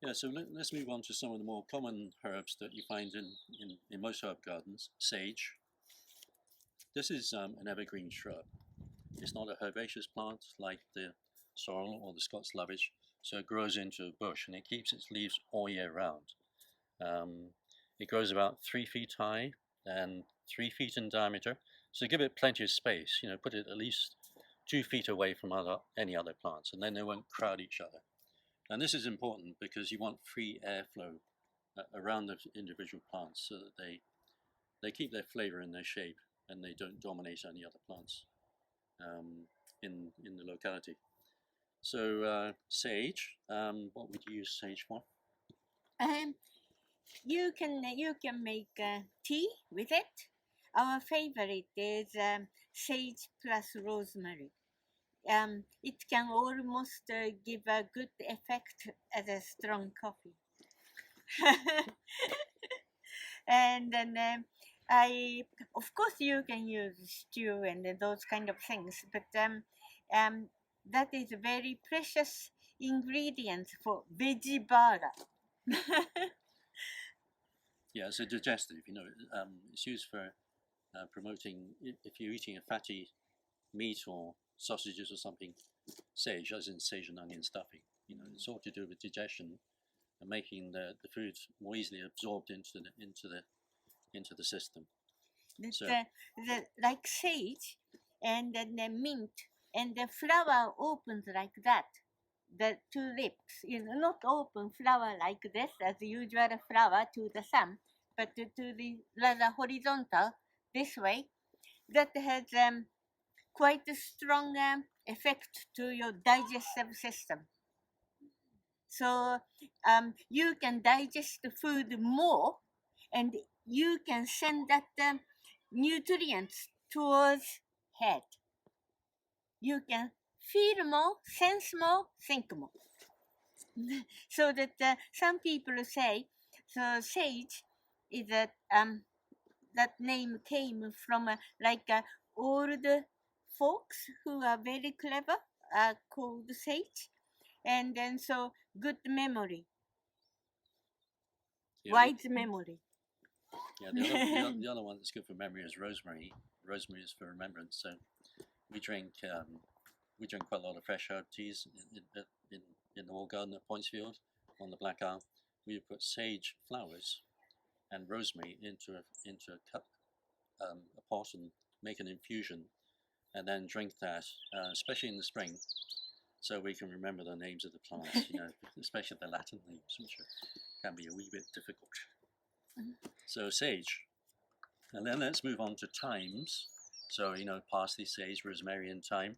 Yeah, so let's move on to some of the more common herbs that you find in most herb gardens. Sage. This is an evergreen shrub. It's not a herbaceous plant like the sorrel or the Scots lovage, so it grows into a bush and it keeps its leaves all year round. It grows about 3 feet high and 3 feet in diameter, so give it plenty of space. Put it at least 2 feet away from any other plants, and then they won't crowd each other. And this is important because you want free airflow around the individual plants so that they keep their flavor and their shape and they don't dominate any other plants in the locality. So sage, what would you use sage for? You can make tea with it. Our favorite is sage plus rosemary. It can almost give a good effect as a strong coffee. And then of course, you can use stew and those kind of things, but that is a very precious ingredient for veggie burger. Yeah, it's a digestive. It's used for promoting if you're eating a fatty meat or sausages or something. Sage, as in sage and onion stuffing. It's all to do with digestion and making the food more easily absorbed into the system. Like sage, and then the mint, and the flower opens like that. The two lips, not open flower like this as usual flower to the sun, but to the rather horizontal this way. That has quite a strong effect to your digestive system. So you can digest the food more, and you can send that nutrients towards head. You can feel more, sense more, think more. So that some people say, so sage is that name came from old folks who are very clever, called sage, and then so good memory, wise memory. Yeah, the other one that's good for memory is rosemary. Rosemary is for remembrance. So we drink quite a lot of fresh herb teas in the wall garden at Poyntzfield on the Black Isle. We put sage flowers and rosemary into a cup, a pot, and make an infusion, and then drink that, especially in the spring, so we can remember the names of the plants. Especially the Latin names, which can be a wee bit difficult. So sage, and then let's move on to thymes. So parsley, sage, rosemary, and thyme.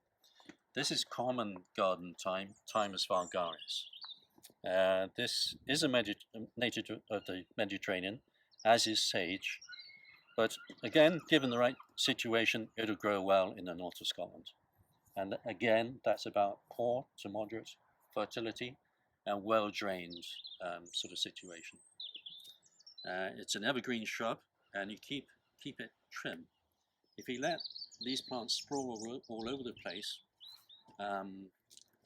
This is common garden thyme, Thymus vulgaris. This is a native of the Mediterranean, as is sage, but again, given the right situation, it'll grow well in the north of Scotland. And again, that's about poor to moderate fertility and well-drained sort of situation. It's an evergreen shrub, and you keep it trim. If you let these plants sprawl all over the place,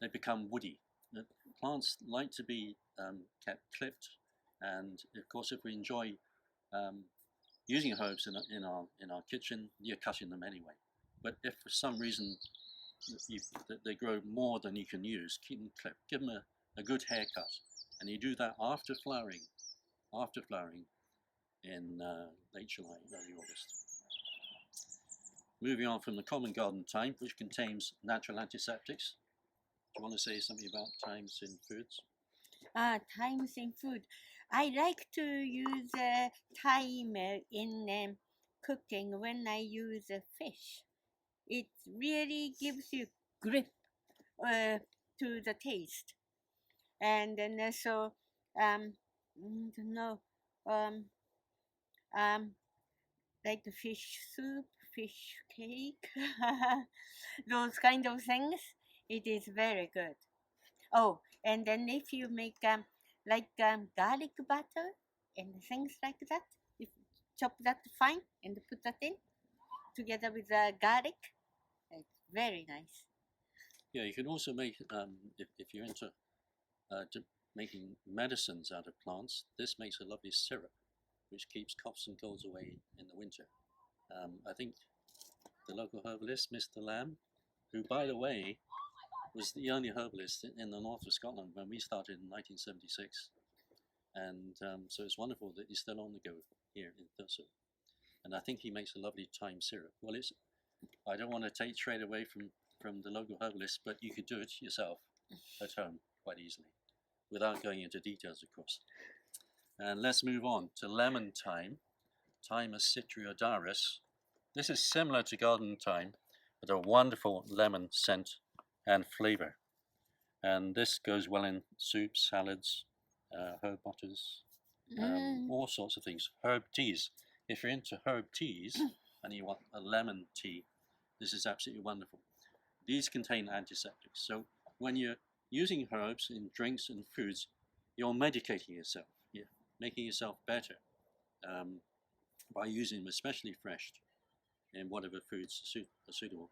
they become woody. The plants like to be kept clipped, and of course, if we enjoy using herbs in our kitchen, you're cutting them anyway. But if for some reason they grow more than you can use, keep them clipped. Give them a good haircut, and you do that after flowering in late July, early August. Moving on from the common garden thyme, which contains natural antiseptics. Do you want to say something about thymes in foods? Thymes in food. I like to use thyme in cooking when I use fish. It really gives you grip to the taste. And then I don't know, like fish soup, fish cake, those kind of things. It is very good. Oh, and then if you make garlic butter and things like that, you chop that fine and put that in together with garlic. It's very nice. Yeah, you can also make if you're into making medicines out of plants, this makes a lovely syrup, which keeps coughs and colds away in the winter. I think the local herbalist, Mr. Lamb, who, by the way, was the only herbalist in the north of Scotland when we started in 1976. And so it's wonderful that he's still on the go here in Thurso. And I think he makes a lovely thyme syrup. Well, I don't want to take trade away from the local herbalist, but you could do it yourself at home quite easily, without going into details, of course. And let's move on to lemon thyme, Thymus citriodaris. This is similar to garden thyme, but a wonderful lemon scent and flavor. And this goes well in soups, salads, herb butters, all sorts of things. Herb teas. If you're into herb teas and you want a lemon tea, this is absolutely wonderful. These contain antiseptics. So when you're using herbs in drinks and foods, you're medicating yourself. You're making yourself better by using them, especially fresh, in whatever foods are suitable.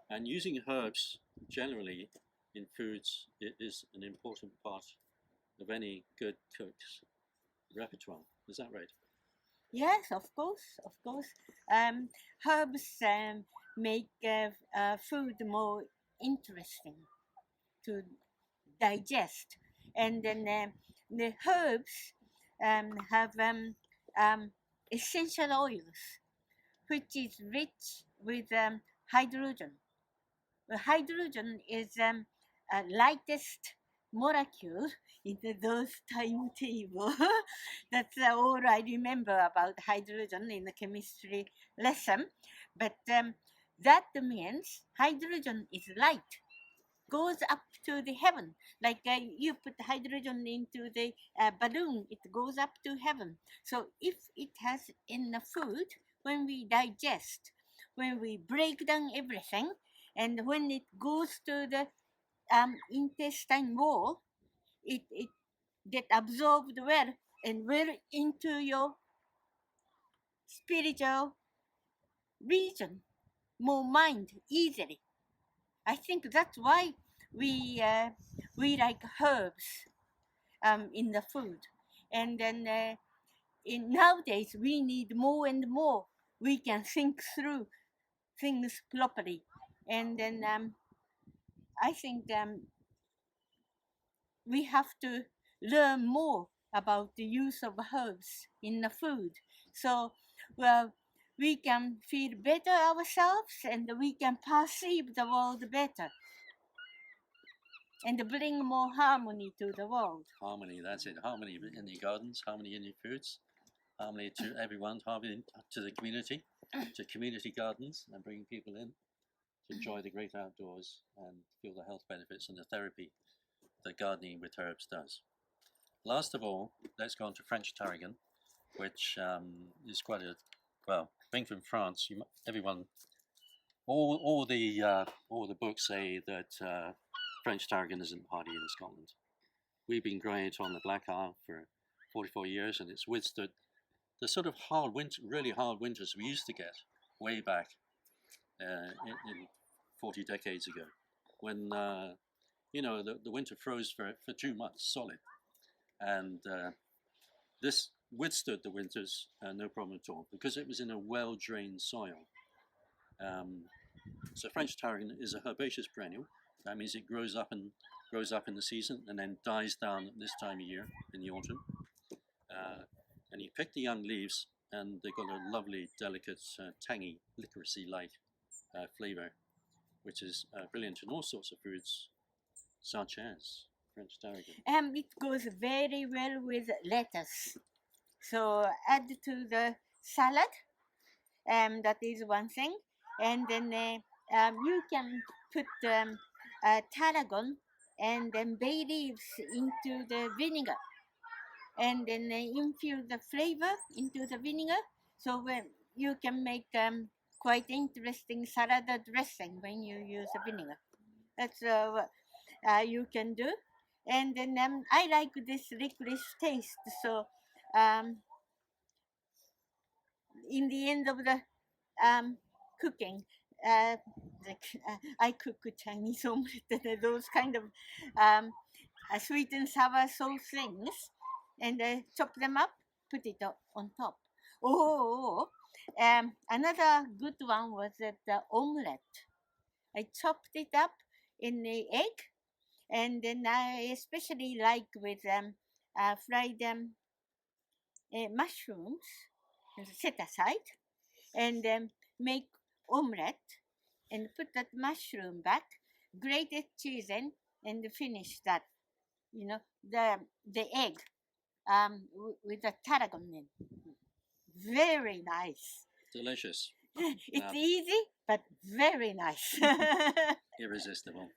And using herbs generally in foods is an important part of any good cook's repertoire. Is that right? Yes, of course, of course. Herbs make food more interesting to digest, and then the herbs have essential oils, which is rich with hydrogen. The hydrogen is lightest molecule in the dose timetable. That's all I remember about hydrogen in the chemistry lesson. But that means hydrogen is light, goes up to the heaven. Like you put hydrogen into the balloon, it goes up to heaven. So if it has in the food, when we digest, when we break down everything, and when it goes to the intestine wall, it get absorbed well and well into your spiritual region, more mind easily. I think that's why we like herbs in the food, and then nowadays we need more and more. We can think through things properly, and then I think we have to learn more about the use of herbs in the food. So, well, we can feel better ourselves and we can perceive the world better and bring more harmony to the world. Harmony, that's it. Harmony in your gardens, harmony in your foods, harmony to everyone, harmony to the community, to community gardens, and bringing people in to enjoy the great outdoors and feel the health benefits and the therapy that gardening with herbs does. Last of all, let's go on to French tarragon, which is quite a, well, being from France, everyone, all the books say that French tarragon isn't hardy in Scotland. We've been growing it on the Black Isle for 44 years, and it's withstood the sort of hard winter, really hard winters we used to get way back in 40 decades ago, when the winter froze for 2 months solid, and this withstood the winters no problem at all because it was in a well-drained soil. So French tarragon is a herbaceous perennial. That means it grows up in the season and then dies down at this time of year in the autumn. And you pick the young leaves, and they've got a lovely, delicate, tangy, licoricey-like flavor, which is brilliant in all sorts of foods, such as French tarragon. It goes very well with lettuce. So add to the salad. That is one thing. And then you can put tarragon and then bay leaves into the vinegar, and then infuse the flavor into the vinegar. So when you can make quite interesting salad dressing when you use the vinegar. That's what you can do. And then I like this licorice taste. So in the end of the cooking, I cook Chinese omelette and those kind of sweet and sour sauce things, and chop them up, put it on top. Oh, another good one was the omelette. I chopped it up in the egg, and then I especially like with fried mushrooms, set aside, and make omelette, and put that mushroom back, grated cheese in, and finish that. You know, the egg with the tarragon in. Very nice. Delicious. It's easy, but very nice. Irresistible.